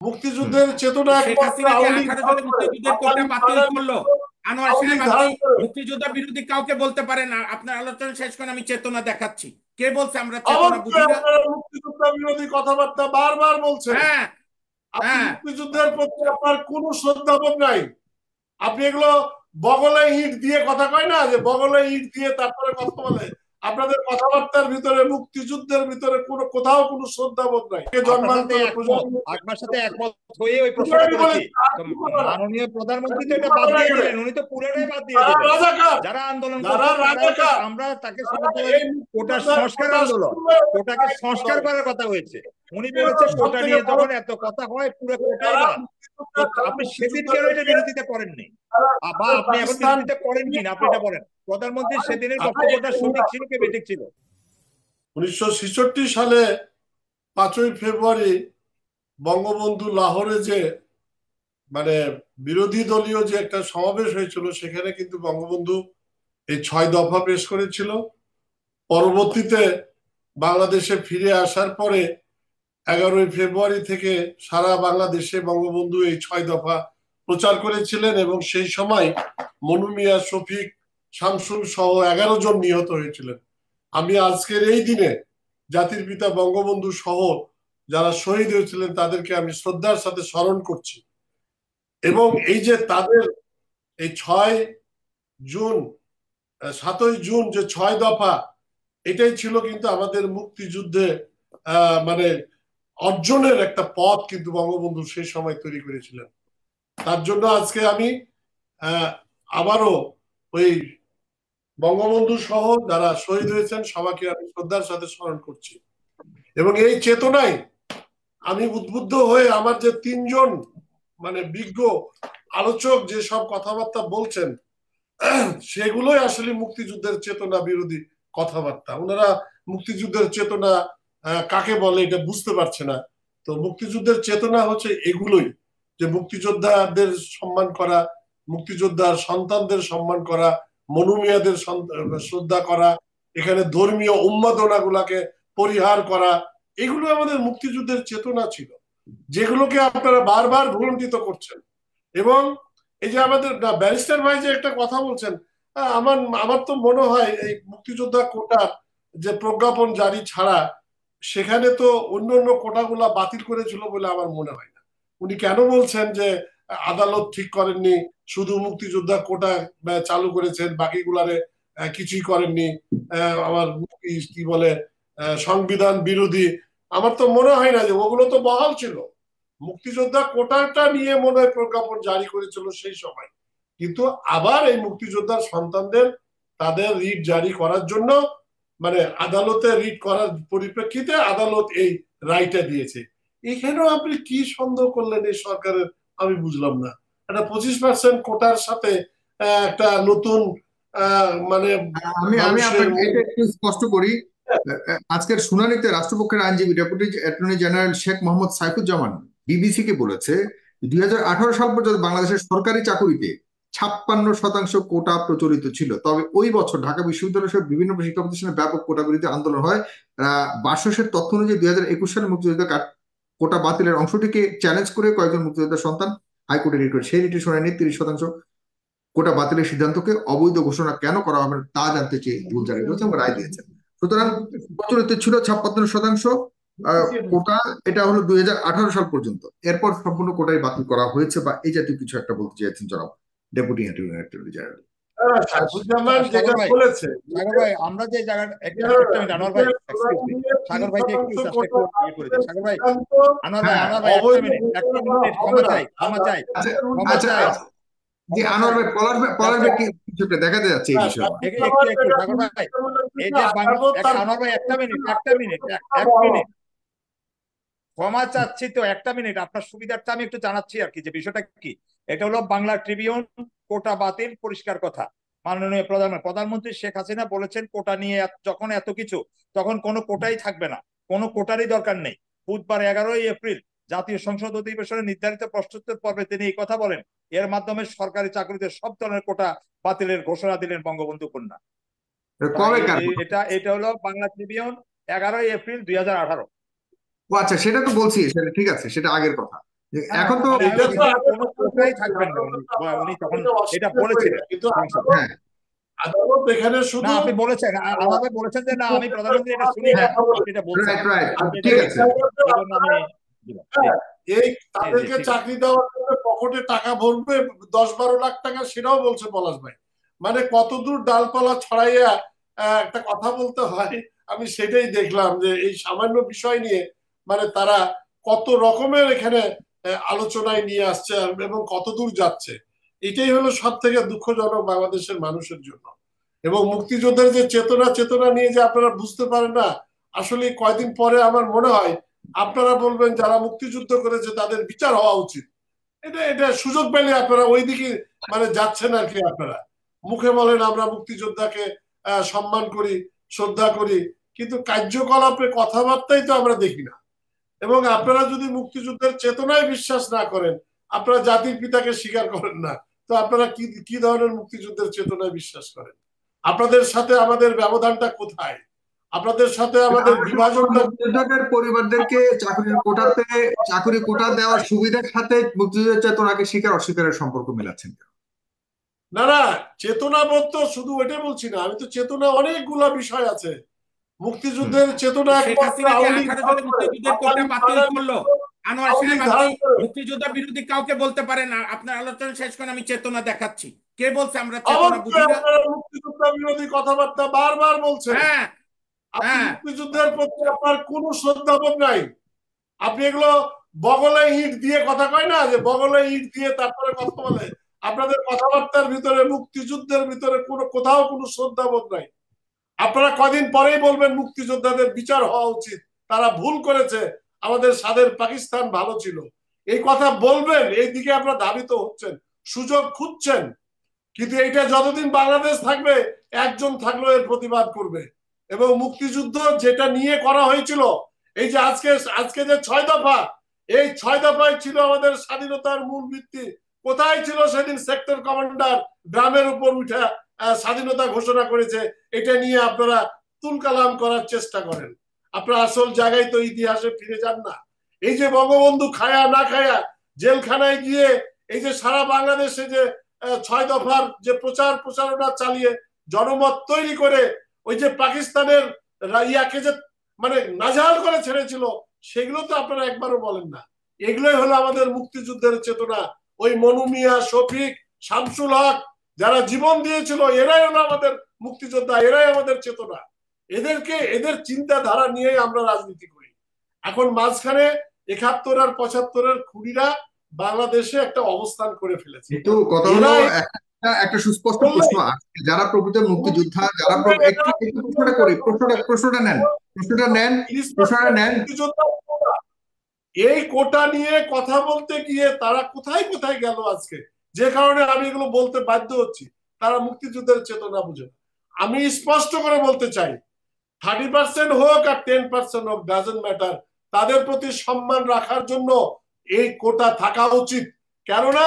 মুক্তিযুদ্ধের চেতনা শেখ একমাত্র হাসিনা যে আওয়ামী লীগ 18 ধারণ সালে করে, মুক্তিযুদ্ধের কোটা আগামী বাতিল আগামী করলো, দিনেও আনোয়ার আওয়ামী সাহেব লীগ আপনি ধারণ করে। মুক্তিযুদ্ধ বিরোধী কাউকে বলতে পারেন না? আপনার আলোচনা শেষ করে আমি চেতনা দেখাচ্ছি। কে বলছে আমরা চেতনা অবশ্যই বুঝি না? আপনারা মুক্তিযুদ্ধ বিরোধী কথাবার্তা বারবার বলছেন। হ্যাঁ, আপনি হ্যাঁ। মুক্তিযুদ্ধের প্রতি আপনার কোনো শ্রদ্ধাবোধ নাই। আপনি এগুলো বগলে ইট দিয়ে কথা কয় না, যে বগলে ইট দিয়ে তারপরে কথা বলে। আপনাদের কথাবার্তার ভিতরে মুক্তিযুদ্ধের ভিতরে কোনো কোথাও কোনো শ্রদ্ধাবোধ নাই। আপনার সাথে জন্মান্তর একমত, প্রজন্ম আপনার সাথে একমত হয়ে ওই প্রশ্নটা প্রজন্ম বলে করেছি। আর তো কি কথা না, মাননীয় প্রধানমন্ত্রী তো কি এটা বাদ কথা না দিয়ে গেলে দিলেন, উনি তো পুরোটাই বাদ দিয়ে যারা দিলেন। রাজাকার, যারা আন্দোলন যারা করছে তারাও তো, রাজাকার, আমরা তাকে তারা বলতে পারি এই কোটা মুক্তিযোদ্ধার সংস্কার কথা আন্দোলন, শুনলে কোটাকে সংস্কার হয়। করার কথা হয়েছে। উনি এটি হলো বলেছে সব কোটা থেকে নিয়ে বড় যখন এত কথা। কথা হয় পুরো কোটাই যারা বাদ। তো মুক্তিযোদ্ধা, যারা আপনি সেদিন কেন এটা মুক্তিযোদ্ধাদেরকে বিরোধিতা করেননি? তারা বা তাদের আপনি এখন পাকিস্তান বিরোধিতা করেন কিনা আপনি এটা বলেন। প্রধানমন্ত্রীর সেদিনের বক্তব্যটা সঠিক ছিল কি বেঠিক ছিল? 1966 সালে 5ই ফেব্রুয়ারি বঙ্গবন্ধু লাহোরে যে মানে বিরোধী দলীয় যে একটা সমাবেশ হয়েছিল, সেখানে কিন্তু বঙ্গবন্ধু এই 6 দফা পেশ করেছিল। পরবর্তীতে বাংলাদেশে ফিরে আসার পরে 11ই ফেব্রুয়ারি থেকে সারা বাংলাদেশে বঙ্গবন্ধু এই 6 দফা প্রচার করেছিলেন, এবং সেই সময় মনু মিয়া, শফিক, শামসুল সহ 11 জন নিহত হয়েছিলেন। আমি আজকের এই দিনে জাতির পিতা বঙ্গবন্ধু সহ যারা শহীদ হয়েছিলেন তাদেরকে আমি শ্রদ্ধার সাথে স্মরণ করছি। এবং এই যে তাদের এই 6 জুন, 7ই জুন যে 6 দফা, এটাই ছিল কিন্তু আমাদের মুক্তিযুদ্ধে মানে অর্জনের একটা পথ কিন্তু বঙ্গবন্ধু সেই সময় তৈরি করেছিলেন। তার জন্য আজকে আমি আবারও ওই বঙ্গবন্ধু সহ যারা শহীদ হয়েছেন সবাইকে আমি শ্রদ্ধার সাথে স্মরণ করছি। এবং এই চেতনায় আমি উদ্বুদ্ধ হয়ে আমার যে 3 জন বিজ্ঞ আলোচক যে সব কথাবার্তা বলছেন, সেগুলোই আসলে মুক্তিযুদ্ধের চেতনা বিরোধী কথাবার্তা। ওনারা মুক্তিযুদ্ধের চেতনা কাকে বলে এটা বুঝতে পারছে না। তো মুক্তিযুদ্ধের চেতনা হচ্ছে এগুলোই, যে মুক্তিযোদ্ধাদের সম্মান করা, মুক্তিযোদ্ধার সন্তানদের সম্মান করা, মনুমিয়াদের শ্রদ্ধা করা, এখানে ধর্মীয় উন্মাদনা গুলাকে পরিহার করা, এগুলো আমাদের মুক্তিযুদ্ধের চেতনা ছিল, যেগুলোকে আপনারা বারবার ভুলণ্ঠিত করছেন। এবং এই যে আমাদের ব্যারিস্টার ভাই যে একটা কথা বলছেন, আমার আমার তো মনে হয় এই মুক্তিযোদ্ধা কোটার যে প্রজ্ঞাপন জারি ছাড়া সেখানে তো অন্য অন্য কোটাগুলা বাতিল করেছিল বলে আমার মনে হয় না। উনি কেন বলছেন যে আদালত ঠিক করেননি, শুধু মুক্তিযোদ্ধা কোটা চালু করেছেন, বাকিগুলারে কিছুই করেননি, আমার কি বলে সংবিধান বিরোধী? আমার তো মনে হয় না, যে ওগুলো তো বহাল ছিল। মুক্তিযোদ্ধা কোটাটা নিয়ে মনে হয় প্রজ্ঞাপন জারি করেছিল সেই সময়, কিন্তু আবার এই মুক্তিযোদ্ধার সন্তানদের তাদের রিট জারি করার জন্য আদালতে রিট করার পরিপ্রেক্ষিতে আদালত এই রায়টা দিয়েছে। এখানেও আপনি কি সন্দেহ করলেন এই সরকারের, আমি বুঝলাম না। একটা 25% কোটার সাথে একটা নতুন মানে আমি আমি মানুষের আপনাকে এটা একটু স্পষ্ট করি। আজকের শুনানিতে রাষ্ট্রপক্ষের আইনজীবী deputy attorney general Sheikh Mohammad Saifuzzaman BBC কে বলেছে 2018 সাল পর্যন্ত বাংলাদেশের সরকারি চাকুরিতে 56% কোটা প্রচলিত ছিল। তবে ওই বছর ঢাকা বিশ্ববিদ্যালয় সহ বিভিন্ন শিক্ষা প্রতিষ্ঠানে ব্যাপক কোটা বিরোধী আন্দোলন হয়। বাসসের তথ্য অনুযায়ী 2021 সালে মুক্তিযোদ্ধা কোটা বাতিলের অংশটিকে চ্যালেঞ্জ করে কয়েকজন মুক্তিযোদ্ধার সন্তান হাইকোর্টে রিট করে। সেই রিটের শুনানি 30% কোটা বাতিলের সিদ্ধান্তকে অবৈধ ঘোষণা কেন করা হবে তা জানতে চেয়ে রুল জারি করেছে এবং রায় দিয়েছেন। সুতরাং প্রচলিত ছিল 56% কোটা, এটা হলো 2018 সাল পর্যন্ত। এরপর সম্পূর্ণ কোটাই বাতিল করা হয়েছে বা এই জাতীয় কিছু একটা বলতে চাইছেন জনাব ডেপুটি অ্যাটর্নি জেনারেল। সাইফুজ্জামান সাগর যেটা ভাই, বলেছে, সাগর ভাই, আমরা যে জায়গাটা একটা মিনিট আনোয়ার ভাই, এক্সকিউজ মি, সাগর ভাইকে একটু জাস্ট একটু ইয়ে করে দিই। সাগর ভাই, আনোয়ার ভাই, হ্যাঁ, আনোয়ার ভাই, একটা মিনিট, একটা মিনিট, ক্ষমা চাই, ক্ষমা চাই, আচ্ছা ক্ষমা আচ্ছা চাই, আচ্ছা, জি ক্ষমা আনোয়ার চাই। ভাই, পলার ভাই কিছু একটা দেখাতে যাচ্ছে এই বিষয়ে। একটু একটু সাগর ভাই, এই যে আনোয়ার ভাই, একটা মিনিট, একটা মিনিট, এক মিনিট, ক্ষমা চাচ্ছি তো, একটা মিনিট, আপনার সুবিধার্থে আমি একটু জানাচ্ছি আর কি যে বিষয়টা কি। এটা হলো বাংলা ট্রিবিউন, কোটা বাতিল পরিষ্কার কথা। মাননীয় প্রধানমন্ত্রী শেখ হাসিনা বলেছেন কোটা নিয়ে যখন এত কিছু, তখন কোনো কোটাই থাকবে না, কোনো কোটারই দরকার নেই। বুধবার 11ই এপ্রিল জাতীয় সংসদ অধিবেশনে নির্ধারিত প্রশ্নোত্তর পর্বে তিনি এই কথা বলেন। এর মাধ্যমে সরকারি চাকরিতে সব ধরনের কোটা বাতিলের ঘোষণা দিলেন বঙ্গবন্ধু কন্যা। কবে কার? এটা এটা হলো বাংলা ট্রিবিউন, 11ই এপ্রিল 2018। ও আচ্ছা, সেটা তো বলছি, সেটা ঠিক আছে, সেটা আগের কথা। এখন তো মানে এটা তো সিনিয়র আগে কোনো কোটাই থাকবেন না উনি, উনি তখন এটা বলেছিলেন কিন্তু সংসদে। হ্যাঁ আদালত এখানে না শুধু আপনি বলেছেন, আমাকে বলেছেন যে না আমি প্রধানমন্ত্রী এটা শুনি না, হ্যাঁ আপনি এটা বলছেন, রাইট রাইট আপনি এটা ঠিক আছে। বলছেন, এই জন্য আমি দিলাম। জি এই জি জি তাদেরকে ঠিক আছে। চাকরি দেওয়ার জন্য পকেটে টাকা ভরবে 10-12 লাখ টাকা, সেটাও বলছে পলাশ ভাই। মানে কতদূর ডালপালা ছড়াইয়া একটা কথা বলতে হয়। আমি সেটাই দেখলাম যে এই সামান্য বিষয় নিয়ে মানে তারা কত রকমের এখানে আলোচনায় নিয়ে আসছে এবং কতদূর যাচ্ছে। এটাই হলো সব থেকে দুঃখজনক বাংলাদেশের মানুষের জন্য। এবং মুক্তিযোদ্ধার যে চেতনা চেতনা নিয়ে যে আপনারা বুঝতে পারেন না, আসলে কয়দিন পরে আমার মনে হয় আপনারা বলবেন যারা মুক্তিযুদ্ধ করেছে তাদের বিচার হওয়া উচিত। এটা এটা সুযোগ পেলে আপনারা ওইদিকে মানে যাচ্ছেন আর কি। আপনারা মুখে বলেন আমরা মুক্তিযোদ্ধাকে সম্মান করি, শ্রদ্ধা করি, কিন্তু কার্যকলাপে কথাবার্তাই তো আমরা দেখি না। এবং আপনারা যদি মুক্তিযুদ্ধের চেতনায় বিশ্বাস না করেন, আপনারা জাতির পিতাকে স্বীকার করেন না, তো আপনারা কি কি ধরনের মুক্তিযুদ্ধের চেতনায় বিশ্বাস করেন? আপনাদের সাথে আমাদের ব্যবধানটা কোথায়? আপনাদের সাথে আমাদের বিভাজনটা মুক্তিযোদ্ধাদের পরিবারদেরকে চাকরি কোটা দেওয়ার সুবিধার সাথে মুক্তিযুদ্ধের চেতনাকে স্বীকার অস্বীকারের সম্পর্ক মেলাচ্ছেন কেন? না না, চেতনাবোধ তো শুধু ওইটা বলছি না, আমি তো চেতনা অনেকগুলা বিষয় আছে। মুক্তিযুদ্ধের চেতনা শেখ একমাত্র হাসিনা যে আওয়ামী লীগ 18 ধারণ জনের করে, মুক্তিযুদ্ধের কোটা বাতিল করলো, আনোয়ার আওয়ামী লীগ সাহেব আপনি ধারণ করে। মুক্তিযোদ্ধা বিরোধী কাউকে বলতে পারেন না, আপনার আলোচনা শেষ করে আমি চেতনা দেখাচ্ছি। কে বলছে আমরা চেতনা বুঝি অবশ্যই না? আপনারা মুক্তিযোদ্ধা বিরোধী কথাবার্তা বারবার বলছেন। হ্যাঁ আপনি হ্যাঁ মুক্তিযুদ্ধের প্রতি আপনার কোনো শ্রদ্ধাবোধ নাই। আপনি এগুলো বগলে ইট দিয়ে কথা কয় না, যে বগলে ইট দিয়ে তারপরে কথা বলে। আপনাদের কথাবার্তার ভিতরে মুক্তিযুদ্ধের ভিতরে কোনো কোথাও কোনো শ্রদ্ধাবোধ নাই। আপনারা কদিন পরেই বলবেন মুক্তিযোদ্ধাদের বিচার হওয়া উচিত, তারা ভুল করেছে, আমাদের স্বাধীন পাকিস্তান ভালো ছিল। এই কথা বলবেন, এই দিকে আপনারা ধাবিত হচ্ছেন, সুযোগ খুঁজছেন। কিন্তু এটা যতদিন বাংলাদেশ থাকবে একজন থাকলেও এর প্রতিবাদ করবে। এবং মুক্তিযুদ্ধ যেটা নিয়ে করা হয়েছিল, এই যে আজকে আজকে যে 6 দফা, এই 6 দফায় ছিল আমাদের স্বাধীনতার মূল ভিত্তি। কোথায় ছিল সেদিন সেক্টর কমান্ডার গ্রামের উপর উঠে স্বাধীনতা ঘোষণা করেছে? এটা নিয়ে আপনারা তুলকালাম করার চেষ্টা করেন। আপনারা আসল জায়গায় তো ইতিহাসে ফিরে যান না। এই যে বঙ্গবন্ধু খায়া না খায়া জেলখানায় গিয়ে এই যে সারা বাংলাদেশে যে 6 দফার যে প্রচার প্রচারণা চালিয়ে জনমত তৈরি করে ওই যে পাকিস্তানের ইয়াকে যে মানে নাজেহাল করে ছেড়েছিল, সেগুলো তো আপনারা একবারও বলেন না। এগুলোই হলো আমাদের মুক্তিযুদ্ধের চেতনা। ওই মনু মিয়া, শফিক, শামসুল হক যারা জীবন দিয়েছিল, এরাই হলো আমাদের মুক্তিযোদ্ধা, এরাই আমাদের চেতনা। এদের চিন্তাধারা নিয়েই আমরা রাজনীতি করি। এখন মাঝখানে 71 আর 75-এর খুনিরা বাংলাদেশে একটা অবস্থান করে ফেলেছে। কিন্তু কথা হলো একটা সুস্পষ্ট প্রশ্ন আছে, যারা প্রকৃত মুক্তিযোদ্ধা, যারা একটু একটু প্রশ্নটা নেন। এই কোটা নিয়ে কথা বলতে গিয়ে তারা কোথায় কোথায় গেল আজকে, যে কারণে আমি এগুলো বলতে বাধ্য হচ্ছি। তারা মুক্তিযুদ্ধের চেতনা বুঝে না। আমি স্পষ্ট করে বলতে চাই, 30% হোক আর 10% হোক, ডাজন্ট ম্যাটার, তাদের প্রতি সম্মান রাখার জন্য এই কোটা থাকা উচিত। কেননা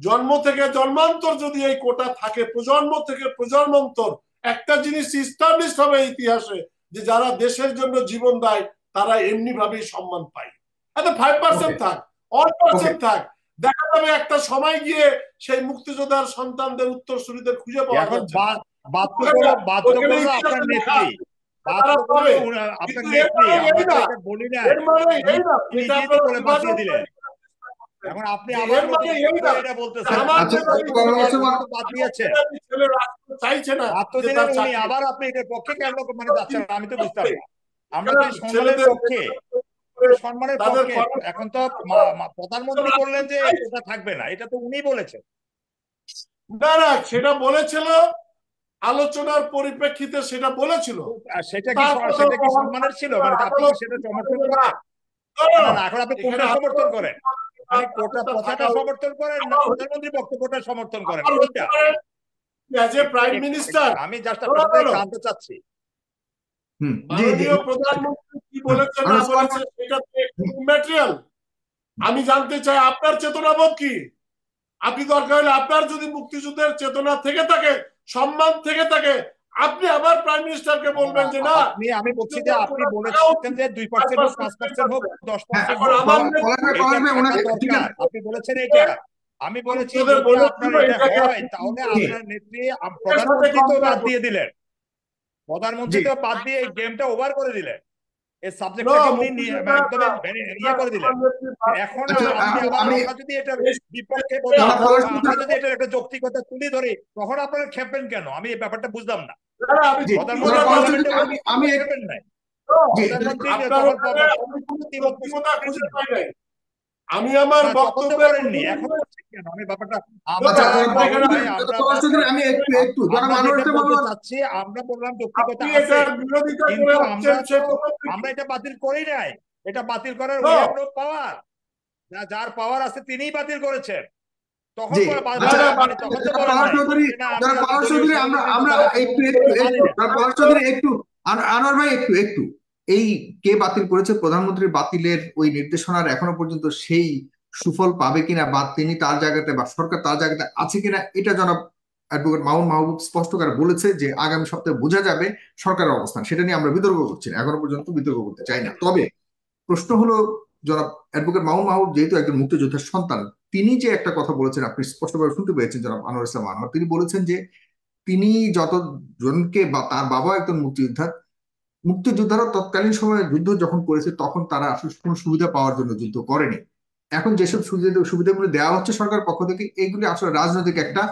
জন্ম থেকে জন্মান্তর যদি এই কোটা থাকে, প্রজন্ম থেকে প্রজন্মান্তর একটা জিনিস ইস্টাবলিশ হবে ইতিহাসে, যে যারা দেশের জন্য জীবন দেয় তারা এমনি ভাবেই সম্মান পায়। এত 5% থাক, 1% থাক, দেখা যাবে একটা সময় গিয়ে সেই মুক্তিযোদ্ধার সন্তানদের উত্তরসূরিদের খুঁজে পাওয়া এখন যাচ্ছে। বাধ্য করলো আপনার নেত্রী, বাধ্য করলো আপনার নেত্রী, আমরা তো এটা বলি না, নিজেই তো বলে বাঁচিয়ে দিলেন। এখন আপনি আবার এটা বলতেছেন বাদ দিয়েছেন, চাইছে না বাদ তো দিলেন উনি, আবার আপনি এটার পক্ষে কেন মানে যাচ্ছেন আমি তো বুঝতে পারি। আমরা তো সম্মানের পক্ষে, সম্মানের পক্ষে। এখন তো প্রধানমন্ত্রী বললেন যে এটা থাকবে না, এটা তো উনি বলেছেন। না না, সেটা বলেছিল আলোচনার পরিপ্রেক্ষিতে, সেটা বলেছিল। সেটা কি সম্মানের ছিল? মানে আপনি সেটা সমর্থন করেন? না, এখন আপনি কোনটা সমর্থন করেন? মানে কোটা কথাটা সমর্থন করেন না প্রধানমন্ত্রী বক্তব্যটা সমর্থন করেন? কোনটা? প্রাইম মিনিস্টার আমি জাস্ট আপনার কাছে জানতে চাচ্ছি মাননীয় প্রধানমন্ত্রী কি বলেছে না বলেছে সেটা ম্যাটেরিয়াল। আমি জানতে চাই আপনার চেতনাবোধ কি। আপনি দরকার হলে আপনার যদি মুক্তিযুদ্ধের চেতনা থেকে থাকে, সম্মান থেকে থাকে, আপনি আবার প্রাইম মিনিস্টারকে বলবেন যে না, আমি বলছি যে আপনি বলেছেন যে 2% হোক, 5% হোক, 10% এখন হোক, আমার আপনি বলেছেন এটা। আমি বলেছি যদি আপনার এটা হয় তাহলে আপনার নেত্রী প্রধানমন্ত্রী তো বাদ দিয়ে দিলেন, প্রধানমন্ত্রী তো বাদ দিয়ে এই গেমটা ওভার করে দিলেন, এই সাবজেক্টটাকে উনি একদম ইয়ে করে দিলেন। এখন আপনি আবার আমরা যদি এটা বিপক্ষে বলি, আমরা যদি এটা একটা যৌক্তিকতা তুলে ধরি, তখন আপনারা খেপেন কেন? আমি এই ব্যাপারটা বুঝলাম না। প্রধানমন্ত্রী আমি খেপেন নাই, আমি আমার বক্তব্য করেননি, এখন কেন? আমি ব্যাপারটা আমরা চাচ্ছি, আমরা বললাম যৌক্তিকতা আছে, কিন্তু আমরা এটা বাতিল করি নাই। এটা বাতিল করার পাওয়ার, যার পাওয়ার আছে তিনিই বাতিল করেছেন। তখন আনোয়ার ভাই একটু এই কে বাতিল করেছে, প্রধানমন্ত্রীর বাতিলের ওই নির্দেশনার এখনো পর্যন্ত সেই সুফল পাবে কিনা, বা তিনি তার জায়গাতে বা সরকার তার জায়গাতে আছে কিনা, এটা জনাব অ্যাডভোকেট মামুন মাহবুব স্পষ্ট করে বলেছে যে আগামী সপ্তাহে বোঝা যাবে সরকারের অবস্থান। সেটা নিয়ে আমরা বিতর্ক করছি না, এখনো পর্যন্ত বিতর্ক করতে চাই না। তবে প্রশ্ন হলো, জনাব অ্যাডভোকেট মামুন মাহবুব যেহেতু একজন মুক্তিযোদ্ধার সন্তান, তিনি যে একটা কথা বলেছেন আপনি স্পষ্টভাবে শুনতে পেয়েছেন জনাব আনোয়ার ইসলাম আনোয়ার, তিনি বলেছেন যে তিনি যতজনকে, বা তার বাবা একজন মুক্তিযোদ্ধারা তৎকালীন সময়ে যুদ্ধ যখন করেছে তখন তারা আসলে কোনো সুবিধা পাওয়ার জন্য যুদ্ধ করেনি। এখন যেসব সুবিধাগুলো দেওয়া হচ্ছে সরকার পক্ষ থেকে, এইগুলি আসলে রাজনৈতিক একটা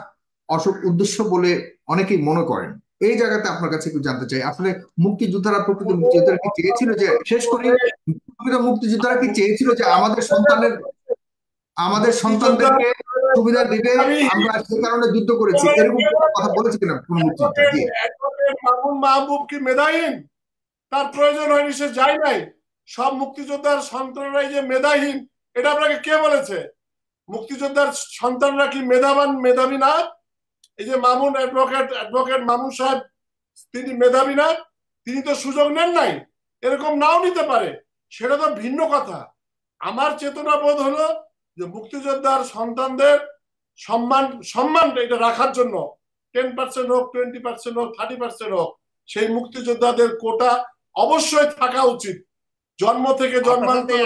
উদ্দেশ্য বলে অনেকেই মনে করেন। এই জায়গাতে আপনার কাছে একটু জানতে চাই, আসলে মুক্তিযোদ্ধারা প্রকৃত মুক্তিযোদ্ধারা কি চেয়েছিল যে, শেষ করি, মুক্তিযোদ্ধারা কি চেয়েছিল যে আমাদের সন্তানদেরকে সুবিধা দিবে, আমরা সে কারণে যুদ্ধ করেছি, এরকম কথা বলেছে কিনা কোন মুক্তিযোদ্ধা? মামুন মাহবুব কি মেধাহীন? তার প্রয়োজন হয়নি, সে যায় নাই। সব মুক্তিযোদ্ধার সন্তানরাই যে মেধাহীন, এটা আপনাকে কে বলেছে? মুক্তিযোদ্ধার সন্তানরা কি মেধাবী না? এই যে মামুন অ্যাডভোকেট মামুন সাহেব, তিনি মেধাবী না? তিনি তো সুযোগ নেন নাই, এরকম নাও নিতে পারে, সেটা তো ভিন্ন কথা। আমার চেতনা বোধ হলো যে মুক্তিযোদ্ধার সন্তানদের সম্মান এটা রাখার জন্য 10% হোক, 20% হোক, 30% হোক, সেই মুক্তিযোদ্ধাদের কোটা অবশ্যই থাকা উচিত। জন্ম থেকে জন্মান্তর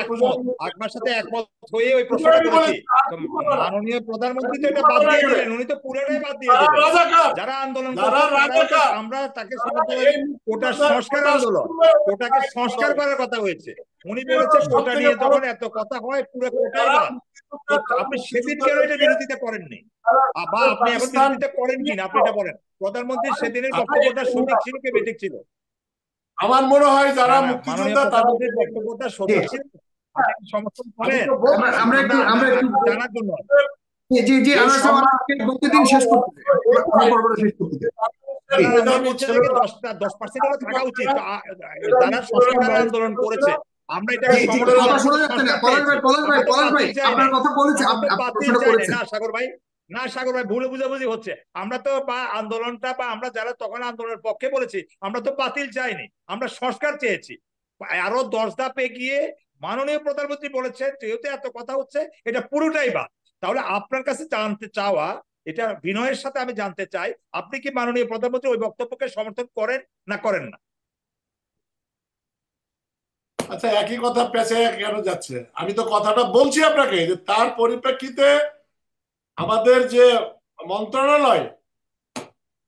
আপনার সাথে একমত হয়ে ওই প্রশ্নটা করেছি। মাননীয় প্রধানমন্ত্রী তো এটা বাদ দিয়ে দিলেন, উনি তো পুরোটাই বাদ দিয়ে দিলেন। যারা আন্দোলন করছে আমরা তাকে কোটা সংস্কার আন্দোলন, কোটাকে সংস্কার করার কথা হয়েছে। উনি বলেছে কোটা নিয়ে যখন এত কথা হয় পুরো কোটাই বাদ। আপনি সেদিন কেন এটা বিরোধিতা করেননি, বা আপনি এখন বিরোধিতা করেন কিনা আপনি এটা বলেন। প্রধানমন্ত্রী সেদিনের বক্তব্যটা সঠিক ছিল কি বেঠিক ছিল? আমার মনে হয় যারা মুক্তিযোদ্ধা তাদের বক্তব্যটা সঠিক ছিল, সমর্থন করেন জানার জন্য। থাকা উচিত যারা সংস্কার আন্দোলন করেছে, আমরা এটা সাগর ভাই ভুল বুঝাবুঝি হচ্ছে। আমরা তো আন্দোলনটা, বা আমরা যারা তখন আন্দোলনের পক্ষে বলেছি, আমরা তো বাতিল চাইনি, আমরা সংস্কার চেয়েছি। আরো 10 ধাপে গিয়ে মাননীয় প্রধানমন্ত্রী বলেছেন যেহেতু এত কথা হচ্ছে এটা পুরোটাই বাদ। তাহলে আপনার কাছে জানতে চাওয়া, এটা বিনয়ের সাথে আমি জানতে চাই, আপনি কি মাননীয় প্রধানমন্ত্রী ওই বক্তব্যকে সমর্থন করেন না করেন না? আচ্ছা, একই কথা পেছে কেন যাচ্ছে? আমি তো কথাটা বলছি আপনাকে যে তার পরিপ্রেক্ষিতে আমাদের যে মন্ত্রণালয়,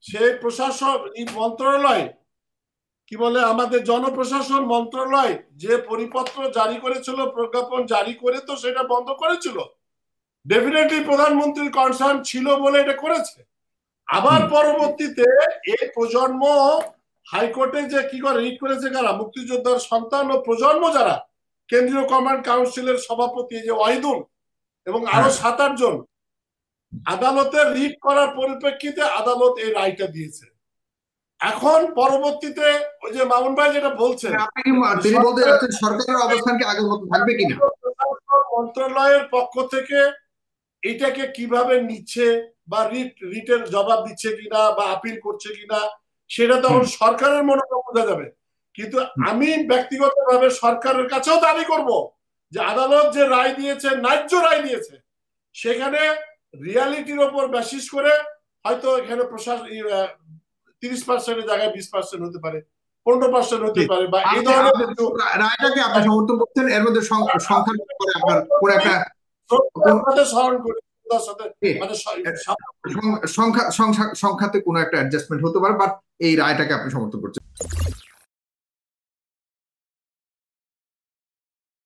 সেই প্রশাসন মন্ত্রণালয় কি বলে, আমাদের জনপ্রশাসন মন্ত্রণালয় যে পরিপত্র জারি করেছিল, প্রজ্ঞাপন জারি করে তো সেটা বন্ধ করেছিল। ডেফিনেটলি প্রধানমন্ত্রীর কনসার্ন ছিল বলে এটা করেছে। আবার পরবর্তীতে এই প্রজন্ম হাইকোর্টে যে কি করে রিট করেছে কারা? মুক্তিযোদ্ধার সন্তান ও প্রজন্ম যারা, কেন্দ্রীয় কমান্ড কাউন্সিলের সভাপতি যে ওয়াহিদুল এবং আরো 7-8 জন, আদালতে রিট করার পরিপ্রেক্ষিতে আদালত এই রায়টা দিয়েছে। এখন পরবর্তীতে ওই যে মামুন ভাই যেটা বলছেন, সরকারের অবস্থান কি আগের মতো থাকবে কিনা, মন্ত্রণালয়ের পক্ষ থেকে এটাকে কিভাবে নিচ্ছে, বা রিটের জবাব দিচ্ছে কিনা, বা আপিল করছে কিনা, সেটা তখন সরকারের মনোভাব বোঝা যাবে। কিন্তু আমি ব্যক্তিগতভাবে সরকারের কাছেও দাবি করব যে আদালত যে রায় দিয়েছে, ন্যায্য রায় দিয়েছে, সেখানে রিয়ালিটির ওপর বেসিস করে হয়তো এখানে 30%-এর জায়গায় 20% হতে পারে, 15% হতে পারে, বা এই ধরনের রায়টাকে আপনি সমর্থন করছেন, এর মধ্যে সংখ্যার ব্যাপারে আপনার কোন একটা স্মরণ করে মানে সংখ্যাতে কোনো একটা অ্যাডজাস্টমেন্ট হতে পারে, বাট এই রায়টাকে আপনি সমর্থন করছেন।